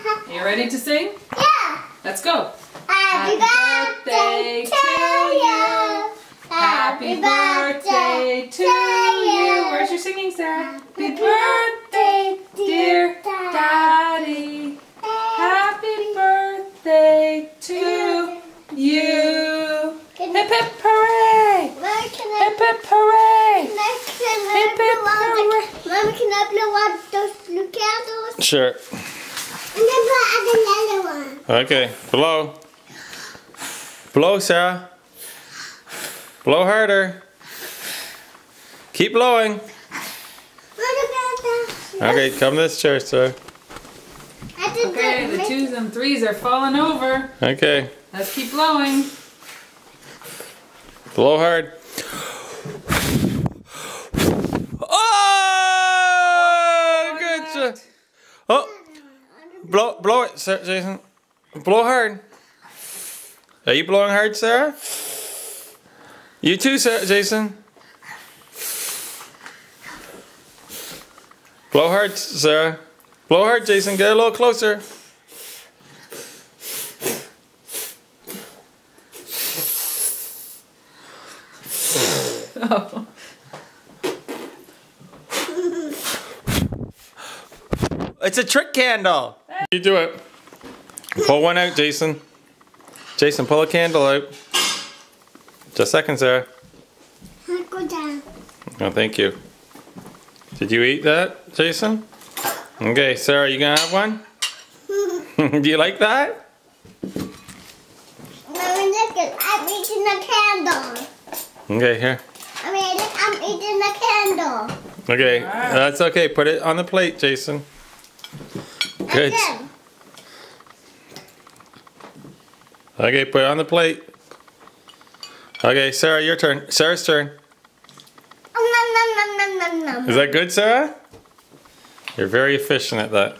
Are you ready to sing? Yeah. Let's go. Happy birthday to you. Happy birthday to you. Where's your singing, Sarah? Happy birthday, dear Daddy. Happy birthday to you. Hip hip hooray! Hip hip hooray! Hip hip hooray! Mama, can I blow out those blue candles? Sure. And then blow out the yellow one. Okay, blow. Blow, Sarah. Blow harder. Keep blowing. Okay, come this chair, Sarah. Okay, the 2s and 3s are falling over. Okay. Let's keep blowing. Blow hard. Oh, good job. Oh, blow it, Sarah, Jason. Blow hard. Are you blowing hard, Sarah? You too, Sarah, Jason. Blow hard, Sarah. Blow hard, Jason. Get a little closer. Oh. It's a trick candle. You do it. Pull one out, Jason. Jason, pull a candle out. Just a second, Sarah. Go down. Oh, thank you. Did you eat that, Jason? Okay, Sarah, you gonna have one? Do you like that? Mommy, look it. I'm eating a candle. Okay, here. I mean, look, I'm eating a candle. Okay, that's okay. Put it on the plate, Jason. Good. Again. Okay, put it on the plate. Okay, Sarah, your turn. Sarah's turn. Nom, nom, nom, nom, nom, nom. Is that good, Sarah? You're very efficient at that.